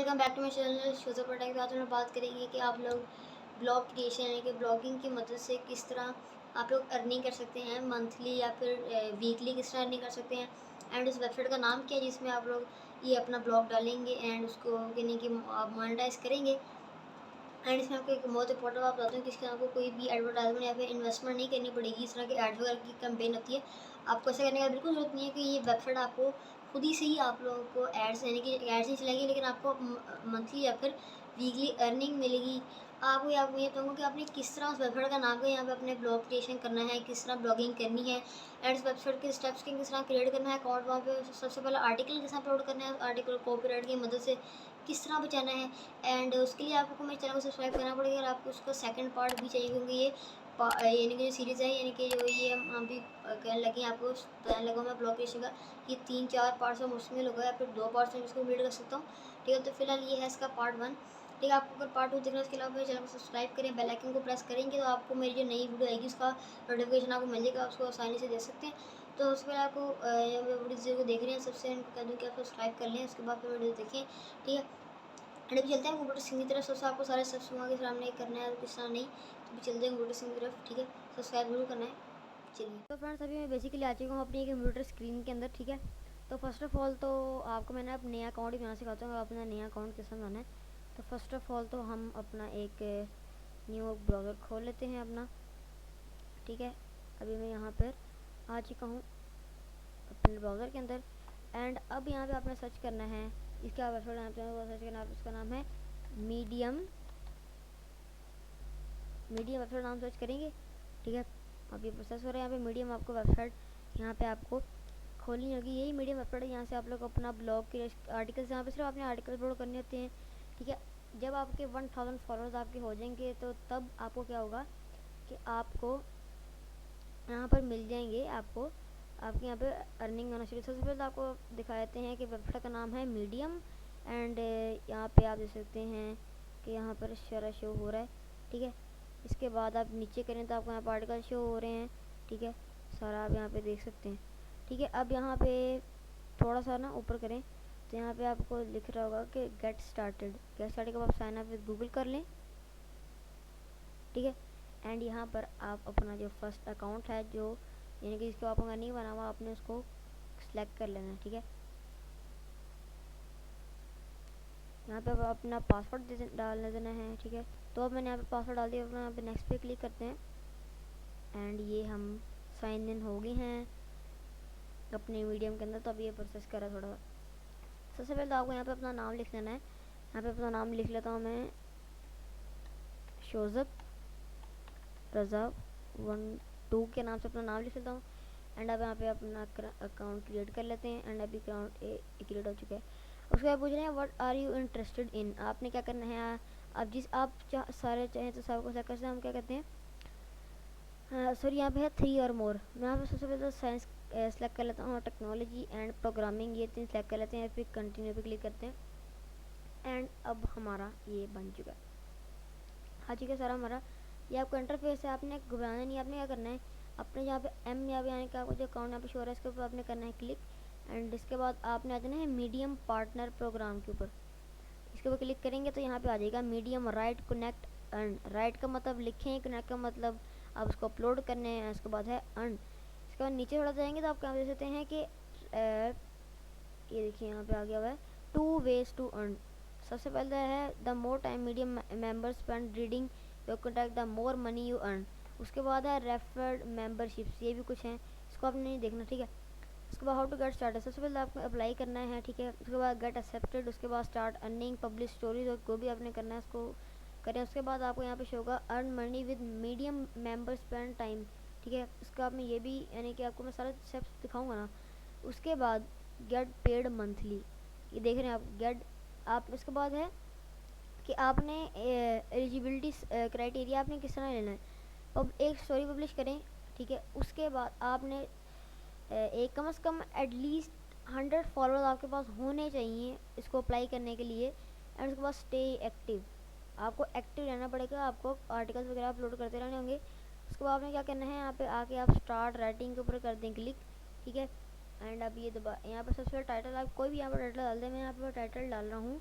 Welcome back to my channel शोज़ा product. के बाद हम बात करेंगे कि आप लोग ब्लॉग क्रिएशन यानी कि ब्लॉगिंग की मदद से किस तरह आप लोग अर्निंग कर सकते हैं, मंथली या फिर वीकली किस तरह अर्निंग कर सकते हैं। एंड उस वेबसाइट का नाम क्या है जिसमें आप लोग ये अपना ब्लॉग डालेंगे एंड उसको यानी कि आप मोनेटाइज करेंगे। एंड इसमें आपको एक बहुत इंपॉर्टेंट बात बताता हूँ कि इसके आपको कोई भी एडवर्टाइजमेंट या फिर इन्वेस्टमेंट नहीं करनी पड़ेगी। इस तरह की एड्स वगैरह की कैंपेन होती है, आपको ऐसा करने का बिल्कुल जरूरत नहीं है कि ये वेबसाइट आपको खुद ही से ही आप लोगों को एड्स यानी कि एड्स नहीं चलाएगी, लेकिन आपको मंथली या फिर वीकली अर्निंग मिलेगी। आपको ये बताऊँगा कि आपने किस तरह उस वेबसाइट का नाम का यहाँ पे अपने ब्लॉग क्रिएशन करना है, किस तरह ब्लॉगिंग करनी है एंड उस वेबसाइट के स्टेप्स के किस तरह क्रिएट करना है, अकाउंट वहाँ पे सबसे पहले आर्टिकल किस तरह अपलोड करना है, आर्टिकल कॉपीराइट की मदद से किस तरह बचाना है। एंड उसके लिए आपको मेरे चैनल को सब्सक्राइब करना पड़ेगा और आपको उसका सेकंड पार्ट भी चाहिए, क्योंकि ये यानी कि जो सीरीज़ है यानी कि जो ये हम अभी कहने लगे आपको बताने लगा मैं ब्लॉग क्रिएशन का, ये 3-4 पार्ट्स में मुश्किल होगा या फिर 2 पार्ट्स में इसको कंप्लीट कर सकता हूँ। ठीक है, तो फिलहाल ये है इसका पार्ट 1। ठीक है, आपको अगर पार्ट 2 देखना है उसके अलावा मेरे चैनल को सब्सक्राइब करें, बेल आइकन को प्रेस करेंगे तो आपको मेरी जो नई वीडियो आएगी उसका नोटिफिकेशन आपको मिल जाएगा, उसको आसानी से देख सकते हैं। तो उसके बाद आपको वीडियो को देख रहे हैं सबसे कह दूँ कि आप सब्सक्राइब कर लें, उसके बाद फिर वीडियो देखें। ठीक है, अभी चलते हैं कंप्यूटर सिंह की तरफ। सबसे आपको सारे स्टेप्स वहाँ के सामने करना है, किस तरह नहीं, तो भी चलते हैं कंप्यूटर सिंह की तरफ। ठीक है, सब्सक्राइब जरूर करना है। चलिए, तो फ्रेंड्स अभी मैं बेसिकली आ चुका हूँ अपनी कंप्यूटर स्क्रीन के अंदर। ठीक है, तो फर्स्ट ऑफ ऑल तो आपको मैंने अब नया अकाउंट ही बनाना सिखाता हूँ, अपना नया अकाउंट किस तरह बनाना है। तो फर्स्ट ऑफ ऑल तो हम अपना एक न्यू ब्राउज़र खोल लेते हैं अपना। ठीक है, अभी मैं यहाँ पर आ चुका हूँ अपने ब्राउज़र के अंदर। एंड अब यहाँ पे आपने सर्च करना है, इसका वेबसाइट यहाँ पे सर्च करना है, इसका नाम है मीडियम वेबसाइट नाम सर्च करेंगे। ठीक है, अब ये प्रोसेस हो रहा है यहाँ पे। मीडियम आपको वेबसाइट यहाँ पे आपको खोलनी होगी, यही मीडियम वेबसाइट है। यहाँ से आप लोग अपना ब्लॉग के आर्टिकल्स, यहाँ पे सिर्फ आपने आर्टिकल अपलोड करने होते हैं। ठीक है, जब आपके 1000 फॉलोअर्स आपके हो जाएंगे तो तब आपको क्या होगा कि आपको यहाँ पर मिल जाएंगे, आपके यहाँ पे अर्निंग होना शुरू। सबसे पहले आपको दिखा देते हैं कि वेबसाइट का नाम है मीडियम। एंड यहाँ पे आप देख सकते हैं कि यहाँ पर सारा शो हो रहा है। ठीक है, इसके बाद आप नीचे करें तो आपको यहाँ पर आर्टिकल शो हो रहे हैं। ठीक है, सारा आप यहाँ पे देख सकते हैं। ठीक है, अब यहाँ पे थोड़ा सा ना ऊपर करें तो यहाँ पे आपको लिख रहा होगा कि गेट स्टार्टेड के बाद साइन अप विद गूगल कर लें। ठीक है, एंड यहाँ पर आप अपना जो फर्स्ट अकाउंट है, जो यानी कि जिसको आपका नहीं बना हुआ, आपने उसको सिलेक्ट कर लेना है। ठीक है, यहाँ पे अपना पासवर्ड डालने देना है। ठीक है, तो अब मैंने यहाँ पे पासवर्ड डाल दिया, अपना यहाँ पे नेक्स्ट पे क्लिक करते हैं। एंड ये हम साइन इन हो गए हैं अपने मीडियम के अंदर। तो अब ये प्रोसेस कर रहा है थोड़ा सा। सबसे पहले तो आपको यहाँ पे अपना नाम लिख लेना है। यहाँ पे अपना नाम लिख लेता हूँ मैं, शोज़ब रज़ा 1-2 के नाम से अपना नाम लिख लेता हूँ। एंड अब यहाँ पे अपना अकाउंट क्रिएट कर लेते हैं। एंड अभी अकाउंट क्रिएट हो चुका है। उसके बाद पूछ रहे हैं what are you interested in, आपने क्या करना है। अब जिस आप सारे चाहें तो सबको सेलेक्ट करते हैं, हम क्या कहते हैं सॉरी यहाँ पे है 3 और मोर। मैं यहाँ पे सबसे पहले साइंस सेलेक्ट कर लेता हूँ, टेक्नोलॉजी एंड प्रोग्रामिंग, ये 3 सेलेक्ट कर लेते हैं। फिर कंटिन्यू पे क्लिक करते हैं। एंड अब हमारा ये बन चुका है, हाँ ठीक है सारा हमारा। ये आपका इंटरफेस है, आपने घबराना नहीं, आपने क्या करना है, अपने यहाँ पे एम या यानी कि आपको जो अकाउंट यहाँ पे शो हो रहा है इसके ऊपर आपने करना है क्लिक। एंड इसके बाद आपने आ जाना है मीडियम पार्टनर प्रोग्राम के ऊपर। इसके ऊपर क्लिक करेंगे तो यहाँ पे आ जाएगा medium right connect earn. Right का मतलब लिखें, कनेक्ट का मतलब आप उसको अपलोड करने हैं, इसके बाद है अर्न। इसके बाद नीचे थोड़ा जाएंगे तो आप क्या देख सकते हैं कि ये देखिए यहाँ पे आ गया हुआ है 2 ways टू अर्न। सबसे पहले है the more time medium members spend reading your contact the more money you earn. उसके बाद है रेफर्ड मेंबरशिप्स, ये भी कुछ हैं, इसको आपने नहीं देखना। ठीक है, उसके बाद हाउ टू गेट स्टार्टेड, सबसे पहले आपको अप्लाई करना है। ठीक है, उसके बाद गेट एक्सेप्टेड, उसके बाद स्टार्ट अर्निंग, पब्लिश स्टोरीज, और को भी आपने करना है, उसको करें। उसके बाद आपको यहाँ पे शो होगा earn money with medium member spend time. ठीक है, उसका आपने ये भी यानी कि आपको मैं सारे स्टेप्स दिखाऊंगा ना। उसके बाद गेट पेड मंथली, ये देख रहे हैं आप गेट। आप उसके बाद है कि आपने एलिजिबिलिटी क्राइटेरिया आपने किस तरह लेना है। अब एक स्टोरी पब्लिश करें। ठीक है, उसके बाद आपने एक कम से कम एटलीस्ट 100 फॉलोअर्स आपके पास होने चाहिए इसको अप्लाई करने के लिए। एंड उसके बाद स्टे एक्टिव, आपको एक्टिव रहना पड़ेगा, आपको आर्टिकल्स वगैरह अपलोड करते रहने होंगे। उसके बाद आपने क्या करना है, यहाँ पे आके आप स्टार्ट राइटिंग के ऊपर कर दें क्लिक। ठीक है, एंड अब ये दबा यहाँ पर सबसे पहले टाइटल, आप कोई भी यहाँ पर टाइटल डाल दें। मैं यहाँ पर टाइटल डाल रहा हूँ